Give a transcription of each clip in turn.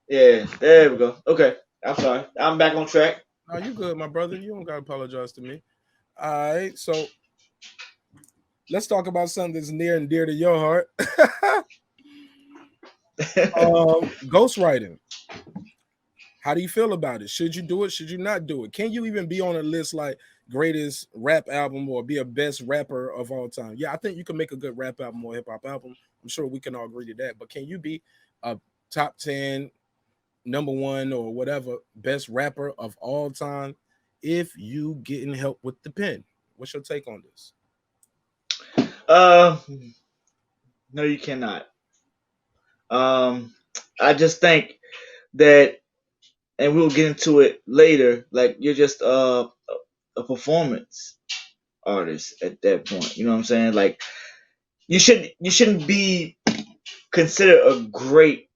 Yeah, there we go. Okay, I'm sorry. I'm back on track. No, you good, my brother. You don't gotta apologize to me. All right, so let's talk about something that's near and dear to your heart. Ghostwriting. How do you feel about it? Should you do it? Should you not do it? Can you even be on a list like greatest rap album or be a best rapper of all time? Yeah, I think you can make a good rap album or hip hop album. I'm sure we can all agree to that. But can you be a top 10, number one, or whatever best rapper of all time if you getting help with the pen? What's your take on this? uh, no, you cannot. Um, I just think that, and we'll get into it later. Like you're just a performance artist at that point. You know what I'm saying? Like you shouldn't be considered a great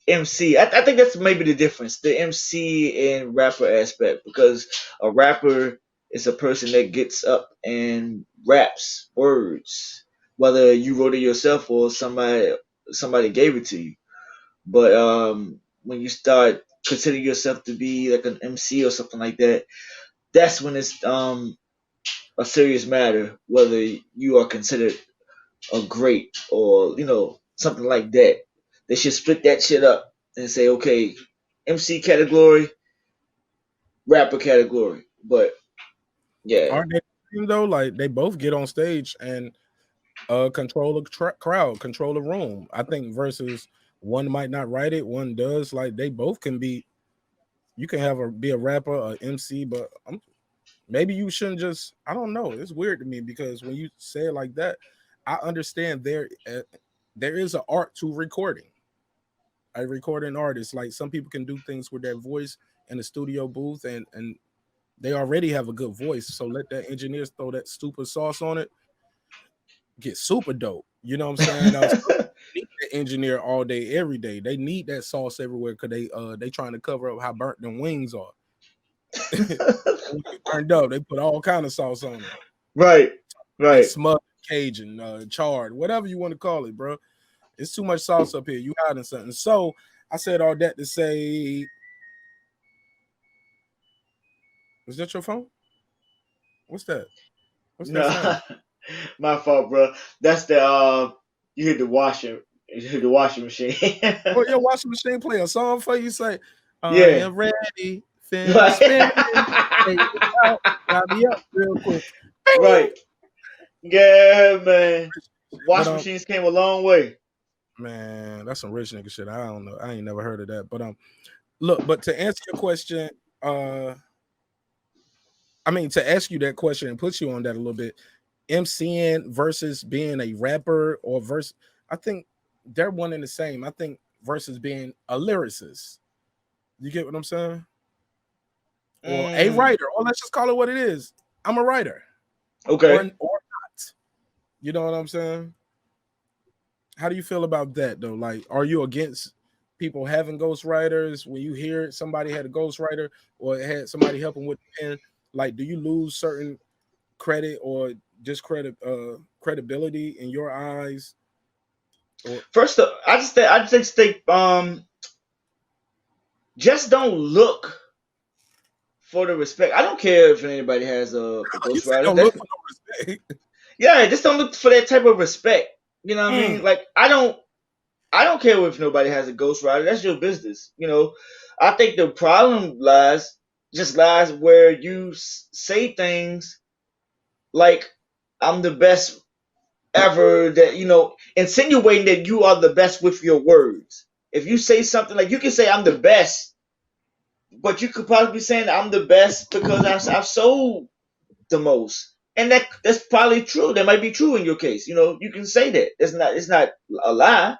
MC. I think that's maybe the difference, the MC and rapper aspect, because a rapper is a person that gets up and raps words, whether you wrote it yourself or somebody gave it to you. But when you start considering yourself to be like an MC or something like that, that's when it's a serious matter whether you are considered a great or something like that. They should split that shit up and say, okay, MC category, rapper category. But yeah, Aren't they the same though? Like they both get on stage and control the crowd, control the room. I think versus one might not write it, one does. Like they both can be. You can have a be a rapper, a MC, but maybe you shouldn't just. I don't know. It's weird to me because when you say it like that, I understand there is an art to recording. A recording artist, like some people can do things with their voice in the studio booth, and they already have a good voice. So let that engineers throw that stupid sauce on it, get super dope. You know what I'm saying? Need that engineer all day, every day. They need that sauce everywhere because they trying to cover up how burnt them wings are. When they burned up, they put all kind of sauce on it. right, They right. smoked, Cajun, charred, whatever you want to call it, bro. It's too much sauce up here. You hiding something. So I said all that to say, was that your phone? What's that? What's that No, sound? my fault, bro. That's the you hit the washer, you hit the washing machine. Oh, your washing machine play a song for you. Say, I Yeah, am ready, finish right, spinning, take it out, got me up real quick. Bing! right. Yeah, man. But Washing machines came a long way. man, that's some rich nigga shit. I don't know. I ain't never heard of that. But look, but to answer your question, I mean to ask you that question and put you on that a little bit, MCing versus being a rapper or versus, I think they're one and the same. I think versus being a lyricist. You get what I'm saying? Or a Mm, writer, or let's just call it what it is. I'm a writer, or okay. not. You know what I'm saying? How do you feel about that though? Like, are you against people having ghostwriters? When you hear somebody had a ghostwriter or had somebody helping with the pen, like, do you lose certain credit or discredit credibility in your eyes? Or First, I just think just don't look for the respect. I don't care if anybody has a you said ghostwriter. don't look That's for no respect. yeah, just don't look for that type of respect. You know what I Mm. mean? Like I don't care if nobody has a ghostwriter. That's your business. I think the problem lies where you say things like I'm the best ever, that insinuating that you are the best with your words. If you say something like, you can say I'm the best, but you could probably be saying I'm the best because I've sold the most, and that's probably true. That might be true in your case. You can say that. It's not a lie.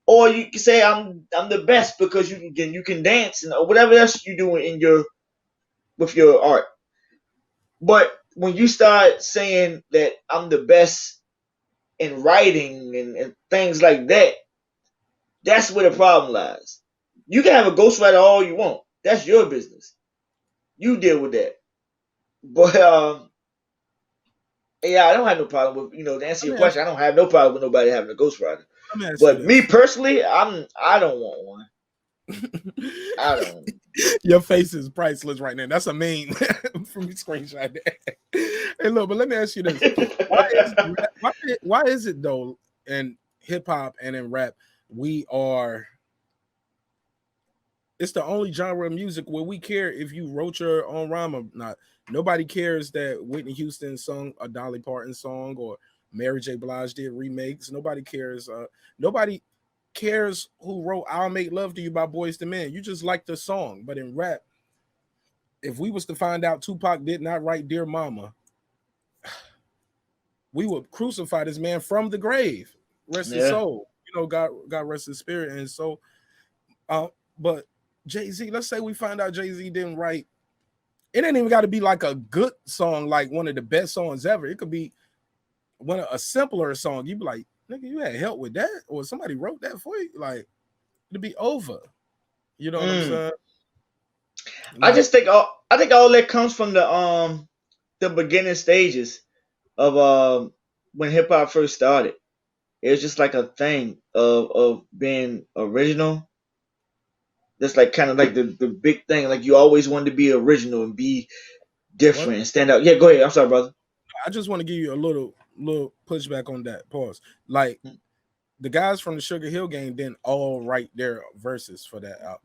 Or you can say I'm the best because you can dance and or whatever else you do in your with your art. But when you start saying that I'm the best in writing and things like that, that's where the problem lies. You can have a ghostwriter all you want. That's your business. You deal with that. But yeah, I don't have no problem with to answer Let your me ask question. I don't have no problem with nobody having a ghostwriter. Let me ask you But me this. personally, I don't want one. I don't. Your face is priceless right now. That's a meme from your screenshot. Hey, look, but let me ask you this: Why is why is it though in hip hop and in rap we are? It's the only genre of music where we care if you wrote your own rhyme or not. Nobody cares that Whitney Houston sung a Dolly Parton song or Mary J. Blige did remakes. Nobody cares. Nobody cares who wrote "I'll Make Love to You" by Boys to Men. You just like the song. But in rap, if we was to find out Tupac did not write "Dear Mama," we would crucify this man from the grave. Rest his Yeah. soul. You know, God rest his spirit. And so, but Jay-Z, let's say we find out Jay-Z didn't write. It ain't even got to be like a good song, like one of the best songs ever. It could be a simpler song. You'd be like, nigga, you had help with that, or somebody wrote that for you. Like, it'd be over. You know what I'm Mm. saying? I Like, just think all that comes from the beginning stages of when hip hop first started. It was just like a thing of being original. That's like kind of like the big thing. Like you always wanted to be original and be what? different and stand out. Yeah, go ahead. I'm sorry, brother. I just want to give you a little pushback on that. Pause. Like, the guys from the Sugar Hill Gang didn't all write their verses for that,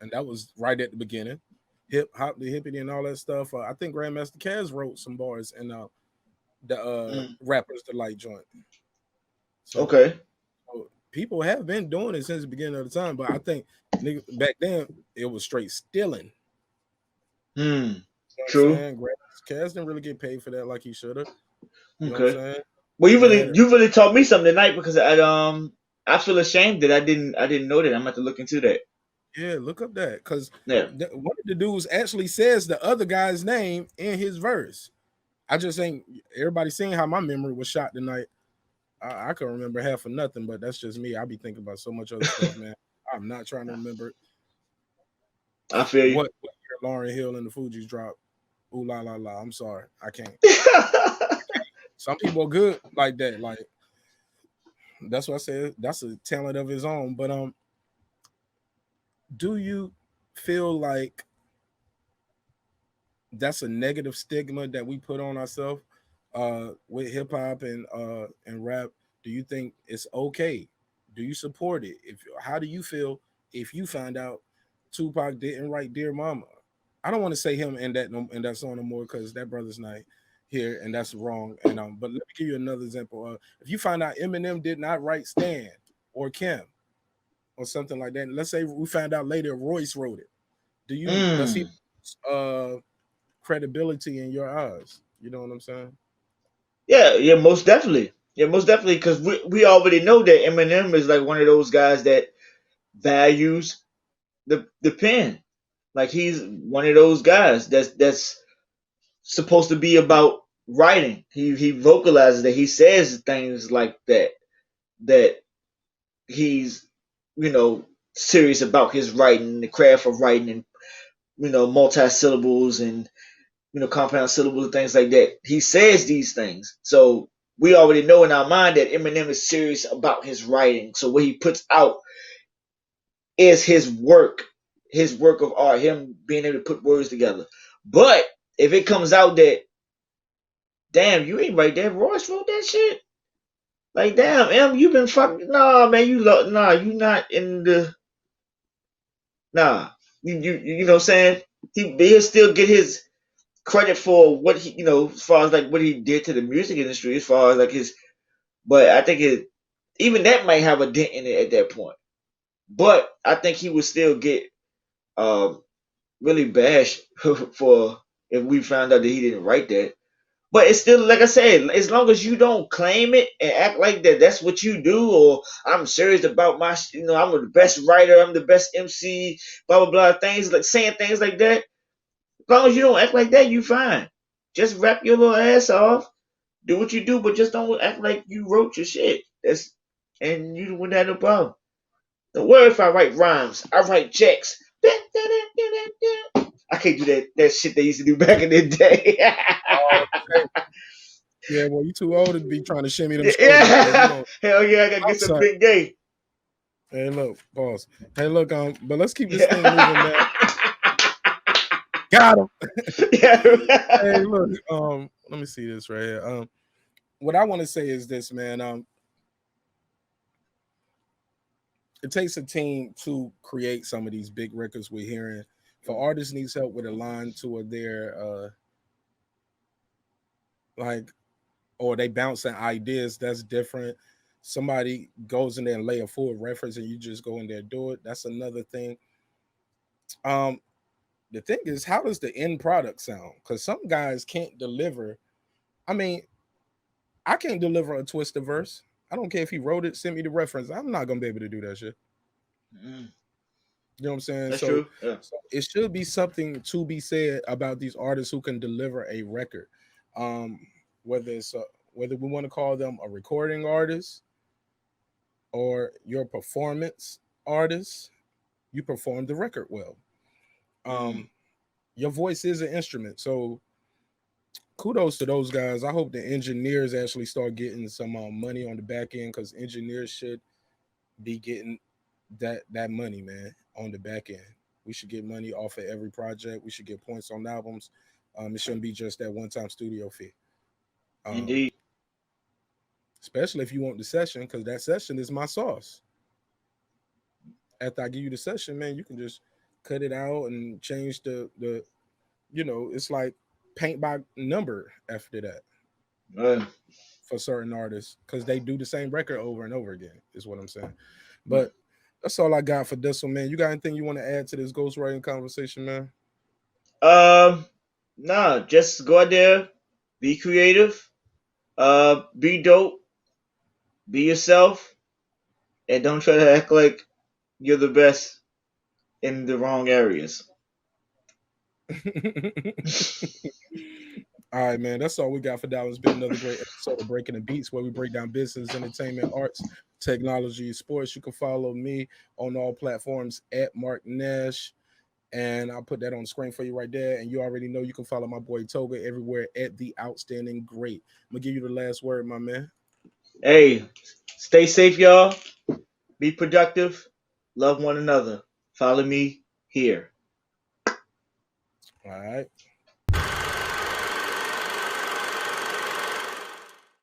and that was right at the beginning. Hip hop, the hippity, and all that stuff. I think Grandmaster Caz wrote some bars and the Mm. rappers delight joint. So, Okay. so people have been doing it since the beginning of the time, but I think back then it was straight stealing. Hmm. You know what I'm True. saying? Grandmaster Caz didn't really get paid for that like he should have. You know what I'm Okay. saying? Well, Man had it. you really taught me something tonight because I feel ashamed that I didn't know that. I'm gonna have to look into that. Yeah, look up that because Yeah. one of the dudes actually says the other guy's name in his verse. I just ain't everybody seeing how my memory was shot tonight. I can remember half of nothing, but that's just me. I be thinking about so much other stuff, man. I'm not trying to remember I feel you. what year Lauryn Hill and the Fugees dropped. Ooh la la la. I'm sorry, I can't. Some people are good like that. Like that's what I said. That's a talent of his own. But do you feel like that's a negative stigma that we put on ourselves with hip hop and rap? Do you think it's okay? Do you support it? If how do you feel if you find out Tupac didn't write "Dear Mama"? I don't want to say him in that song no more because that brother's not here and that's wrong. And but let me give you another example. If you find out Eminem did not write "Stan" or "Kim" or something like that, let's say we find out later Royce wrote it. Does he Mm. uh credibility in your eyes? You know what I'm saying? Yeah, yeah, most definitely. Yeah, most definitely, because we already know that Eminem is like one of those guys that values the pen. Like he's one of those guys that's supposed to be about writing. He vocalizes that he says things like that he's serious about his writing, the craft of writing, and multi syllables and compound syllables and things like that. He says these things, so we already know in our mind that Eminem is serious about his writing. So what he puts out is his work of art, him being able to put words together. But if it comes out that damn, you ain't right there, Royce wrote that shit. Like damn, M, you been fucking nah, man, nah, you not in the nah. You know what I'm saying? He'll still get his credit for what he as far as like what he did to the music industry, as far as like his. But I think even that might have a dent in it at that point. But I think he would still get um really bashed for if we found out that he didn't write that. But it's still like I said, as long as you don't claim it and act like that's what you do, or I'm serious about I'm the best writer, I'm the best MC, blah blah blah, things like saying things like that. As long as you don't act like that, you fine. Just rap your little ass off, do what you do, but just don't act like you wrote your shit. And you wouldn't have no problem. Don't worry if I write rhymes. I write checks. I can't do that shit they used to do back in the day. Oh, Yeah, well, you too old to be trying to shimmy them shoulders, man. You Yeah, know, hell yeah, I gotta get some outside. big gay. Hey, look, pause. Hey, look, but let's keep this thing moving, man. Yeah. Got him. Hey, Yeah. look, let me see this right here. What I want to say is this, man. It takes a team to create some of these big records we're hearing. For artists needs help with a line to their like, or they bouncing ideas, that's different. Somebody goes in there and lay a full reference and you just go in there and do it. That's another thing. Um, the thing is, how does the end product sound? Because some guys can't deliver. I mean, I can't deliver a twisted verse. I don't care if he wrote it, send me the reference. I'm not gonna be able to do that shit. Mm, You know what I'm saying? that's So, true. Yeah. so it should be something to be said about these artists who can deliver a record. Um, whether it's whether we want to call them a recording artist or your performance artist, you perform the record well. Mm, Um, your voice is an instrument, so kudos to those guys. I hope the engineers actually start getting some money on the back end because engineers should be getting that money, man, on the back end. We should get money off of every project. We should get points on albums. It shouldn't be just that one time studio fee. Um, indeed. especially if you want the session, because that session is my sauce. After I give you the session, man, you can just cut it out and change the it's like paint by number after that Uh, for certain artists because they do the same record over and over again, is what I'm saying. mm. But that's all I got for this one, man. You got anything you want to add to this ghostwriting conversation, man? um, nah, just go out there, be creative, be dope, be yourself, and don't try to act like you're the best in the wrong areas. All right, man. That's all we got for that. It's been another great episode of Breaking the Beats, where we break down business, entertainment, arts, technology, sports. You can follow me on all platforms at Mark Nash. And I'll put that on the screen for you right there. And you already know you can follow my boy Toga everywhere at the Outstanding Great. I'm gonna give you the last word, my man. Hey, stay safe, y'all. Be productive. Love one another. Follow me here. All right.